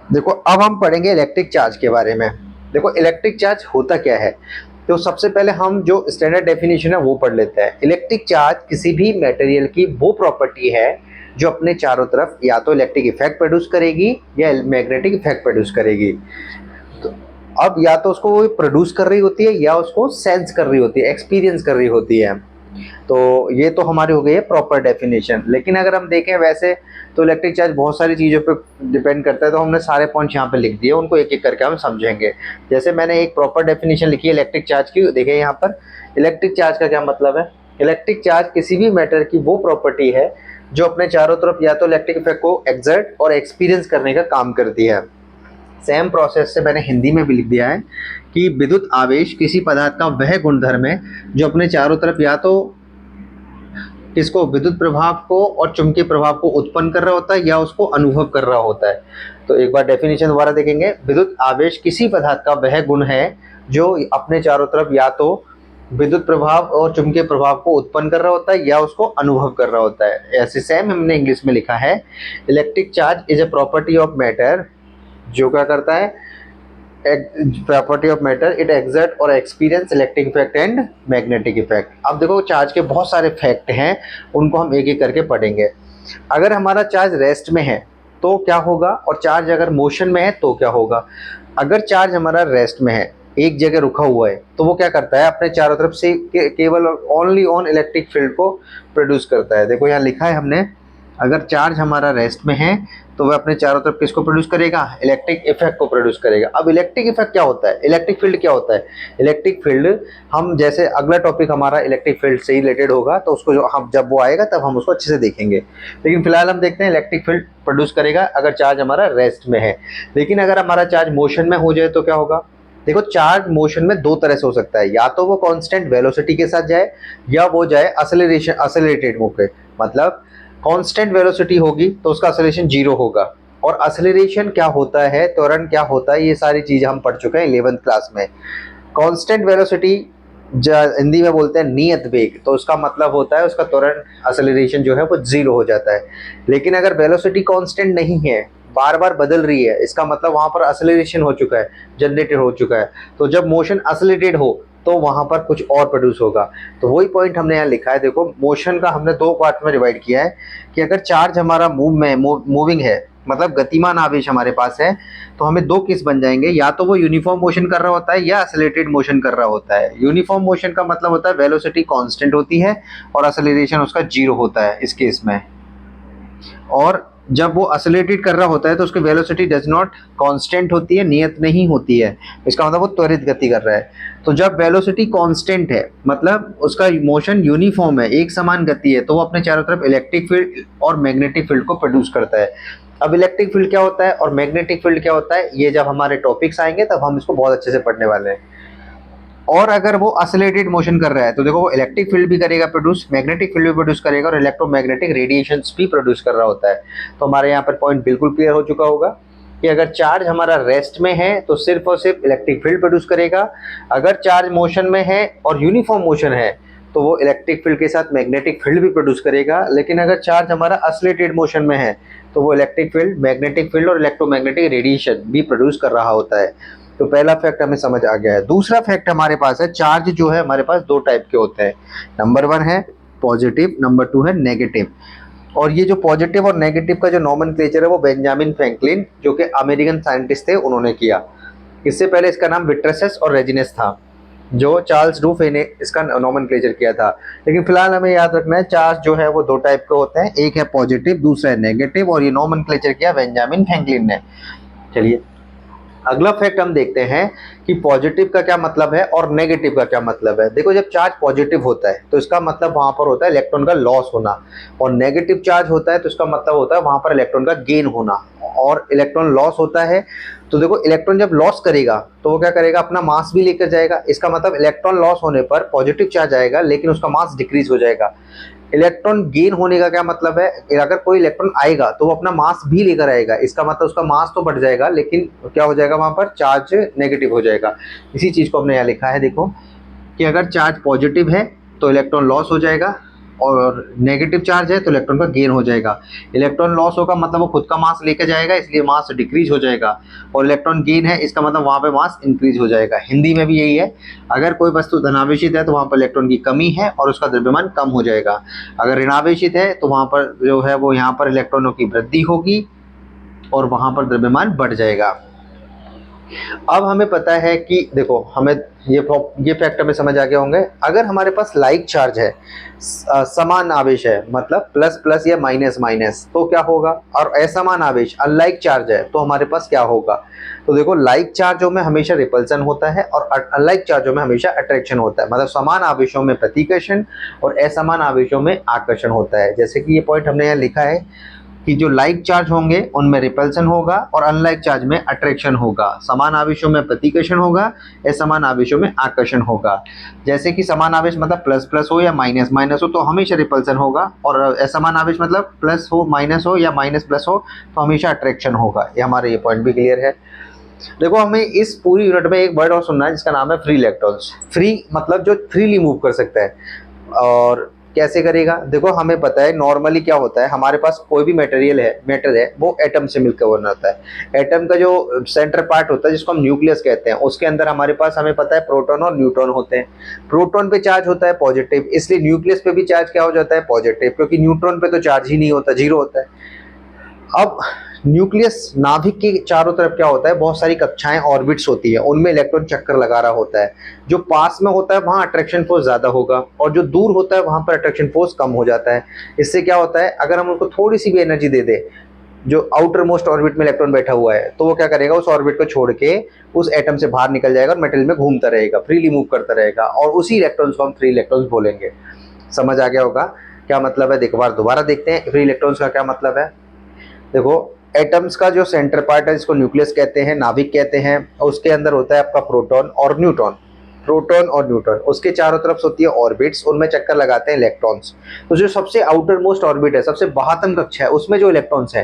देखो अब हम पढ़ेंगे इलेक्ट्रिक चार्ज के बारे में। देखो इलेक्ट्रिक चार्ज होता क्या है, तो सबसे पहले हम जो स्टैंडर्ड डेफिनेशन है वो पढ़ लेते हैं। इलेक्ट्रिक चार्ज किसी भी मटेरियल की वो प्रॉपर्टी है जो अपने चारों तरफ या तो इलेक्ट्रिक इफेक्ट प्रोड्यूस करेगी या मैग्नेटिक इफेक्ट प्रोड्यूस करेगी। तो अब या तो उसको वो प्रोड्यूस कर रही होती है या उसको सेंस कर रही होती है, एक्सपीरियंस कर रही होती है। तो ये तो हमारी हो गई है प्रॉपर डेफिनेशन। लेकिन अगर हम देखें वैसे तो इलेक्ट्रिक चार्ज बहुत सारी चीज़ों पे डिपेंड करता है, तो हमने सारे पॉइंट यहाँ पे लिख दिए, उनको एक एक करके हम समझेंगे। जैसे मैंने एक प्रॉपर डेफिनेशन लिखी है इलेक्ट्रिक चार्ज की, देखिए यहाँ पर इलेक्ट्रिक चार्ज का क्या मतलब है। इलेक्ट्रिक चार्ज किसी भी मैटर की वो प्रॉपर्टी है जो अपने चारों तरफ या तो इलेक्ट्रिक इफेक्ट को एक्सर्ट और एक्सपीरियंस करने का काम करती है। सेम प्रोसेस से मैंने हिंदी में भी लिख दिया है कि विद्युत आवेश किसी पदार्थ का वह गुणधर्म है जो अपने चारों तरफ या तो किसको, विद्युत प्रभाव को और चुंबकीय प्रभाव को उत्पन्न कर रहा होता है या उसको अनुभव कर रहा होता है। तो एक बार डेफिनेशन दोबारा देखेंगे। विद्युत आवेश किसी पदार्थ का वह गुण है जो अपने चारों तरफ या तो विद्युत प्रभाव और चुंबकीय प्रभाव को उत्पन्न कर रहा होता है या उसको अनुभव कर रहा होता है। ऐसे सेम हमने इंग्लिश में लिखा है, electric charge is a property of matter जो क्या करता है, property of matter, it exert और experience electric effect and magnetic effect. अब देखो चार्ज के बहुत सारे फैक्ट हैं, उनको हम एक एक करके पढ़ेंगे। अगर हमारा चार्ज रेस्ट में है तो क्या होगा, और चार्ज अगर मोशन में है तो क्या होगा। अगर चार्ज हमारा रेस्ट में है, एक जगह रुका हुआ है, तो वो क्या करता है, अपने चारों तरफ से केवल ओनली ऑन इलेक्ट्रिक फील्ड को प्रोड्यूस करता है। देखो यहाँ लिखा है हमने, अगर चार्ज हमारा रेस्ट में है तो वह अपने चारों तरफ किसको प्रोड्यूस करेगा, इलेक्ट्रिक इफेक्ट को प्रोड्यूस करेगा। अब इलेक्ट्रिक इफेक्ट क्या होता है, इलेक्ट्रिक फील्ड क्या होता है। इलेक्ट्रिक फील्ड हम जैसे अगला टॉपिक हमारा इलेक्ट्रिक फील्ड से ही रिलेटेड होगा, तो उसको जो हम जब वो आएगा तब हम उसको अच्छे से देखेंगे। लेकिन फिलहाल हम देखते हैं इलेक्ट्रिक फील्ड प्रोड्यूस करेगा अगर चार्ज हमारा रेस्ट में है। लेकिन अगर हमारा चार्ज मोशन में हो जाए तो क्या होगा। देखो चार्ज मोशन में दो तरह से हो सकता है, या तो वो कांस्टेंट वेलोसिटी के साथ जाए या वो जाए असलेटेड मूव पे। मतलब कांस्टेंट वेलोसिटी होगी तो उसका एक्सेलरेशन जीरो होगा, और एक्सेलरेशन क्या होता है, त्वरण क्या होता है, ये सारी चीजें हम पढ़ चुके हैं 11th क्लास में। कांस्टेंट वेलोसिटी हिंदी में बोलते हैं नियत वेग, तो उसका मतलब होता है उसका त्वरण एक्सेलरेशन जो है वो जीरो हो जाता है। लेकिन अगर वेलोसिटी कांस्टेंट नहीं है, बार बार बदल रही है, इसका मतलब वहां पर एक्सेलरेशन हो चुका है, जनरेटेड हो चुका है। तो जब मोशन एक्सेलरेटेड हो तो वहां पर कुछ और प्रोड्यूस होगा। तो वही पॉइंट हमने यहाँ लिखा है। देखो मोशन का हमने दो पार्ट में डिवाइड किया है कि अगर चार्ज हमारा मूविंग है, मतलब गतिमान आवेश हमारे पास है, तो हमें दो केस बन जाएंगे, या तो वो यूनिफॉर्म मोशन कर रहा होता है या एक्सेलरेटेड मोशन कर रहा होता है। यूनिफॉर्म मोशन का मतलब होता है वेलोसिटी कांस्टेंट होती है और एक्सेलरेशन उसका जीरो होता है इस केस में। और जब वो एक्सेलरेटेड कर रहा होता है तो उसकी वेलोसिटी डज नॉट कांस्टेंट होती है, नियत नहीं होती है। इसका मतलब वो त्वरित गति कर रहा है। तो जब वेलोसिटी कांस्टेंट है, मतलब उसका मोशन यूनिफॉर्म है, एक समान गति है, तो वो अपने चारों तरफ इलेक्ट्रिक फील्ड और मैग्नेटिक फील्ड को प्रोड्यूस करता है। अब इलेक्ट्रिक फील्ड क्या होता है और मैग्नेटिक फील्ड क्या होता है, ये जब हमारे टॉपिक्स आएंगे तब हम इसको बहुत अच्छे से पढ़ने वाले हैं। और अगर वो एक्सेलरेटेड मोशन कर रहा है तो देखो वो इलेक्ट्रिक फील्ड भी करेगा प्रोड्यूस, मैग्नेटिक फील्ड भी प्रोड्यूस करेगा, और इलेक्ट्रोमैग्नेटिक रेडिएशंस भी प्रोड्यूस कर रहा होता है। तो हमारे यहाँ पर पॉइंट बिल्कुल क्लियर हो चुका होगा कि अगर चार्ज हमारा रेस्ट में है तो सिर्फ और सिर्फ इलेक्ट्रिक फील्ड प्रोड्यूस करेगा। अगर चार्ज मोशन में है और यूनिफॉर्म मोशन है तो वो इलेक्ट्रिक फील्ड के साथ मैग्नेटिक फील्ड भी प्रोड्यूस करेगा। लेकिन अगर चार्ज हमारा एक्सेलरेटेड मोशन में है तो वो इलेक्ट्रिक फील्ड, मैग्नेटिक फील्ड और इलेक्ट्रोमैग्नेटिक रेडिएशन भी प्रोड्यूस कर रहा होता है। तो पहला फैक्ट हमें समझ आ गया है। दूसरा फैक्ट हमारे पास है, चार्ज जो है हमारे पास दो टाइप के होते हैं। नंबर 1 है पॉजिटिव, नंबर 2 है नेगेटिव। और ये जो पॉजिटिव और नेगेटिव का जो नोमेनक्लेचर है वो बेंजामिन फ्रैंकलिन, जो कि अमेरिकन साइंटिस्ट थे, उन्होंने किया। इससे पहले इसका नाम विट्रसेस और रेजिनेस था, जो चार्ल्स डूफे ने इसका नोमेनक्लेचर किया था। लेकिन फिलहाल हमें याद रखना है चार्ज जो है वो दो टाइप के होते हैं, एक है पॉजिटिव, दूसरा है नेगेटिव, और ये नोमेनक्लेचर किया बेंजामिन फ्रैंकलिन ने। चलिए अगला फैक्ट हम देखते हैं कि पॉजिटिव का क्या मतलब है और नेगेटिव का क्या मतलब है। देखो जब चार्ज पॉजिटिव होता है तो इसका मतलब वहां पर होता है इलेक्ट्रॉन का लॉस होना, और नेगेटिव चार्ज होता है तो इसका मतलब होता है वहां पर इलेक्ट्रॉन का गेन होना। और इलेक्ट्रॉन लॉस होता है तो देखो इलेक्ट्रॉन जब लॉस करेगा तो वो क्या करेगा, अपना मास भी लेकर जाएगा। इसका मतलब इलेक्ट्रॉन लॉस होने पर पॉजिटिव चार्ज आएगा लेकिन उसका मास डिक्रीज हो जाएगा। इलेक्ट्रॉन गेन होने का क्या मतलब है, अगर कोई इलेक्ट्रॉन आएगा तो वो अपना मास भी लेकर आएगा। इसका मतलब उसका मास तो बढ़ जाएगा लेकिन क्या हो जाएगा, वहां पर चार्ज नेगेटिव हो जाएगा। इसी चीज को हमने यहाँ लिखा है, देखो कि अगर चार्ज पॉजिटिव है तो इलेक्ट्रॉन लॉस हो जाएगा, और नेगेटिव चार्ज है तो इलेक्ट्रॉन का गेन हो जाएगा। इलेक्ट्रॉन लॉस होगा मतलब वो खुद का मास लेके जाएगा, इसलिए मास डिक्रीज हो जाएगा। और इलेक्ट्रॉन गेन है इसका मतलब वहाँ पे मास इंक्रीज हो जाएगा। हिंदी में भी यही है, अगर कोई वस्तु धनावेशित है तो वहाँ पर इलेक्ट्रॉन की कमी है और उसका द्रव्यमान कम हो जाएगा। अगर ऋणावेशित है तो वहाँ पर जो है वो यहाँ पर इलेक्ट्रॉनों की वृद्धि होगी और वहाँ पर द्रव्यमान बढ़ जाएगा। अब हमें पता है कि देखो हमें ये फैक्ट हमें समझ आ गए होंगे। अगर हमारे पास लाइक चार्ज है, समान आवेश है, मतलब प्लस प्लस या माइनस माइनस, तो क्या होगा? और असमान आवेश अनलाइक चार्ज है तो हमारे पास क्या होगा? तो देखो लाइक चार्जों में हमेशा रिपल्सन होता है और अनलाइक चार्जों में हमेशा अट्रैक्शन होता है। मतलब समान आवेशों में प्रतिकर्षण और असमान आवेशों में आकर्षण होता है। जैसे कि ये पॉइंट हमने यहाँ लिखा है कि जो लाइक चार्ज होंगे उनमें रिपल्सन होगा और अनलाइक चार्ज में अट्रैक्शन होगा। समान आवेशों में प्रतिकर्षण होगा, असमान आवेशों में आकर्षण होगा। जैसे कि समान आवेश मतलब प्लस प्लस हो या माइनस माइनस हो तो हमेशा रिपल्सन होगा, और असमान आवेश मतलब प्लस हो माइनस हो या माइनस प्लस हो तो हमेशा अट्रैक्शन होगा। ये हमारा ये पॉइंट भी क्लियर है। देखो हमें इस पूरी यूनिट में एक वर्ड और सुनना है जिसका नाम है फ्री इलेक्ट्रॉन्स। फ्री मतलब जो फ्रीली मूव कर सकता है। और कैसे करेगा? देखो हमें पता है नॉर्मली क्या होता है, हमारे पास कोई भी मटेरियल है, मैटर है, वो एटम से मिलकर बना होता है। एटम का जो सेंटर पार्ट होता है जिसको हम न्यूक्लियस कहते हैं, उसके अंदर हमारे पास हमें पता है प्रोटॉन और न्यूट्रॉन होते हैं। प्रोटॉन पे चार्ज होता है पॉजिटिव, इसलिए न्यूक्लियस पे भी चार्ज क्या हो जाता है? पॉजिटिव, क्योंकि न्यूट्रॉन पे तो चार्ज ही नहीं होता, जीरो होता है। अब न्यूक्लियस नाभिक के चारों तरफ क्या होता है? बहुत सारी कक्षाएं ऑर्बिट्स होती है, उनमें इलेक्ट्रॉन चक्कर लगा रहा होता है। जो पास में होता है वहां अट्रैक्शन फोर्स ज्यादा होगा और जो दूर होता है वहां पर अट्रैक्शन फोर्स कम हो जाता है। इससे क्या होता है, अगर हम उनको थोड़ी सी भी एनर्जी दे दे, जो आउटर मोस्ट ऑर्बिट में इलेक्ट्रॉन बैठा हुआ है, तो वो क्या करेगा? उस ऑर्बिट को छोड़ के उस एटम से बाहर निकल जाएगा और मेटल में घूमता रहेगा, फ्रीली मूव करता रहेगा, और उसी इलेक्ट्रॉन्स को हम फ्री इलेक्ट्रॉन्स बोलेंगे। समझ आ गया होगा क्या मतलब है? देखो बार दोबारा देखते हैं फ्री इलेक्ट्रॉन्स का क्या मतलब है। देखो एटम्स का जो सेंटर पार्ट है जिसको न्यूक्लियस कहते हैं, नाभिक कहते हैं, उसके अंदर होता है आपका प्रोटॉन और न्यूट्रॉन। प्रोटॉन और न्यूट्रॉन, उसके चारों तरफ होती है ऑर्बिट्स, उनमें चक्कर लगाते हैं इलेक्ट्रॉन्स। तो जो सबसे आउटर मोस्ट ऑर्बिट है, सबसे बाहरतम कक्षा है, उसमें जो इलेक्ट्रॉन्स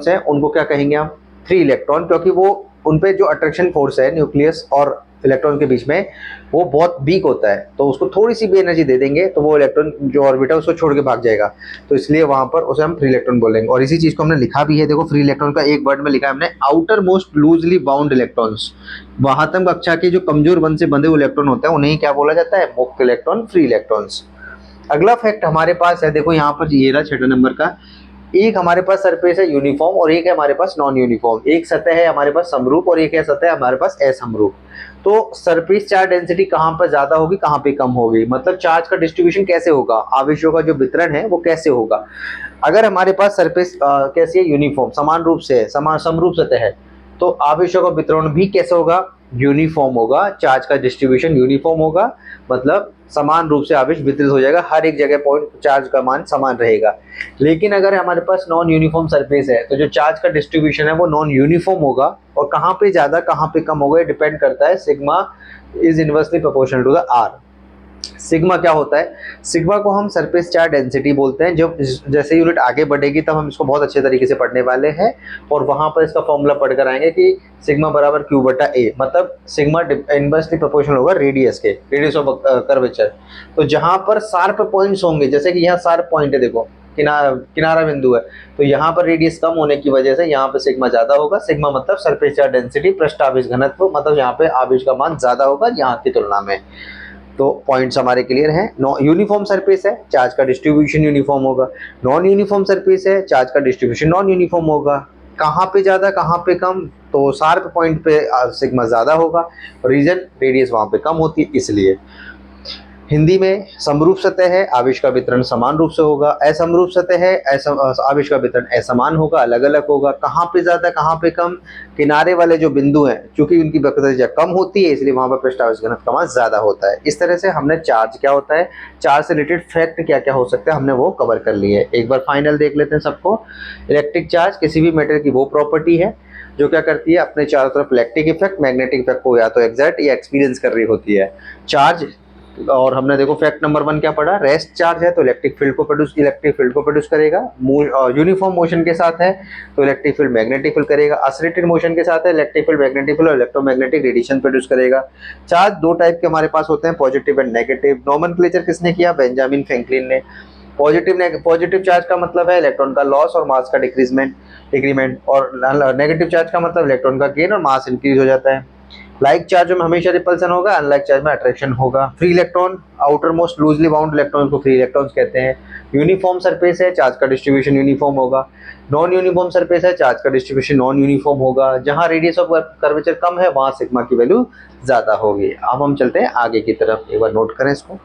हैं, उनको क्या कहेंगे हम? फ्री इलेक्ट्रॉन, क्योंकि वो उन पे जो अट्रैक्शन फोर्स है न्यूक्लियस और इलेक्ट्रॉन के बीच में वो बहुत वीक होता है, तो उसको थोड़ी सी भी एनर्जी दे देंगे तो वो इलेक्ट्रॉन जो ऑर्बिट है उसको छोड़ के भाग जाएगा। तो इसलिए वहां पर उसे हम फ्री इलेक्ट्रॉन बोलेंगे। और इसी चीज को हमने लिखा भी है, देखो फ्री इलेक्ट्रॉन का एक वर्ड में लिखा है हमने, outer most loosely bound electrons. बाहरतम कक्षा के जो कमजोर बंध से बंधे हुए इलेक्ट्रॉन होते हैं उन्हें क्या बोला जाता है? मुक्त इलेक्ट्रॉन, फ्री इलेक्ट्रॉन्स। अगला फैक्ट हमारे पास है, देखो यहाँ पर ये रहा 6 नंबर का। एक हमारे पास सरफेस है यूनिफॉर्म और एक है हमारे पास नॉन यूनिफॉर्म। एक सतह है हमारे पास समरूप और एक है सतह हमारे पास असमरूप। तो सरफेस चार्ज डेंसिटी कहाँ पर ज्यादा होगी, कहाँ पे कम होगी? मतलब चार्ज का डिस्ट्रीब्यूशन कैसे होगा, आवेशों का जो वितरण है वो कैसे होगा? अगर हमारे पास सरफेस कैसी है? यूनिफॉर्म, समान रूप से है, समान समरूप सतह है, तो आवेशों का वितरण भी कैसे होगा? यूनिफॉर्म होगा। चार्ज का डिस्ट्रीब्यूशन यूनिफॉर्म होगा, मतलब समान रूप से आवेश वितरित हो जाएगा, हर एक जगह पॉइंट चार्ज का मान समान रहेगा। लेकिन अगर हमारे पास नॉन यूनिफॉर्म सरफेस है तो जो चार्ज का डिस्ट्रीब्यूशन है वो नॉन यूनिफॉर्म होगा, और कहाँ पे ज्यादा कहाँ पे कम होगा ये डिपेंड करता है, sigma is inversely proportional to the R. Sigma क्या होता है? सिग्मा को हम सरफेस चार्ज डेंसिटी बोलते हैं। जब जैसे यूनिट आगे बढ़ेगी तब हम इसको बहुत अच्छे तरीके से पढ़ने वाले हैं, और वहां पर इसका फॉर्मूला पढ़कर आएंगे कि सिग्मा बराबर क्यू बटा ए, मतलब सिग्मा इनवर्सली प्रोपोर्शनल होगा रेडियस के, रेडियस ऑफ कर्वेचर। तो जहां पर शार्प पॉइंट्स होंगे, जैसे कि यहाँ शार्प पॉइंट है, देखो किनारा बिंदु है, तो यहाँ पर रेडियस कम होने की वजह से यहाँ पे सिग्मा ज्यादा होगा। सिग्मा मतलब सरफेस चार्ज डेंसिटी पृष्ठ आवेश घनत्व, मतलब यहाँ पे आवेश का मान ज्यादा होगा यहाँ की तुलना में। तो पॉइंट्स हमारे क्लियर हैं। यूनिफॉर्म सरफेस है, चार्ज का डिस्ट्रीब्यूशन यूनिफॉर्म होगा। नॉन यूनिफॉर्म सरफेस है, चार्ज का डिस्ट्रीब्यूशन नॉन यूनिफॉर्म होगा। कहाँ पे ज्यादा कहाँ पे कम? तो शार्प पॉइंट पे सिग्मा ज्यादा होगा, रीजन रेडियस वहां पे कम होती है इसलिए। हिंदी में समरूप सतह है, आवेश का वितरण समान रूप से होगा। असमरूप सतह है, आवेश का वितरण असमान होगा, अलग अलग होगा। कहाँ पे ज्यादा कहाँ पे कम? किनारे वाले जो बिंदु हैं, क्योंकि उनकी वक्रता कम होती है इसलिए वहां पर पृष्ठावेश घनत्व का मान ज्यादा होता है। इस तरह से हमने चार्ज क्या होता है, चार्ज से रिलेटेड फैक्ट क्या क्या हो सकते हैं, हमने वो कवर कर लिए। एक बार फाइनल देख लेते हैं सबको। इलेक्ट्रिक चार्ज किसी भी मेटेरियल की वो प्रॉपर्टी है जो क्या करती है, अपने चारों तरफ इलेक्ट्रिक इफेक्ट, मैग्नेटिक इफेक्ट को या तो एग्जर्ट या एक्सपीरियंस कर रही होती है। चार्ज और हमने देखो फैक्ट नंबर 1 क्या पढ़ा, रेस्ट चार्ज है तो इलेक्ट्रिक फील्ड को प्रोड्यूस करेगा। यूनिफॉर्म मोशन के साथ है तो इलेक्ट्रिक फील्ड मैग्नेटिक फील्ड करेगा। एसिलेटेड मोशन के साथ है इलेक्ट्रिक फील्ड मैग्नेटिक फील्ड और इलेक्ट्रोमैग्नेटिक रेडिएशन प्रोड्यूस करेगा। चार्ज दो टाइप के हमारे पास होते हैं, पॉजिटिव एंड नेगेटिव। नोमेनक्लेचर किसने किया, बेंजामिन फ्रैंकलिन ने। पॉजिटिव चार्ज का मतलब है इलेक्ट्रॉन का लॉस और मास का डिक्रीमेंट, और नेगेटिव चार्ज का मतलब इलेक्ट्रॉन का गेन और मास इंक्रीज हो जाता है। लाइक चार्ज में हमेशा रिपल्सन होगा, अनलाइक चार्ज में अट्रैक्शन होगा। Free electron, outer most loosely bound electron को फ्री इलेक्ट्रॉन्स कहते हैं। यूनिफॉर्म सरफेस है, चार्ज का डिस्ट्रीब्यूशन यूनिफॉर्म होगा। नॉन यूनिफॉर्म सरफेस है, चार्ज का डिस्ट्रीब्यूशन नॉन यूनिफॉर्म होगा। जहां रेडियस ऑफ कर्वेचर कम है वहां सिग्मा की वैल्यू ज्यादा होगी। अब हम चलते हैं आगे की तरफ, एक बार नोट करें इसको।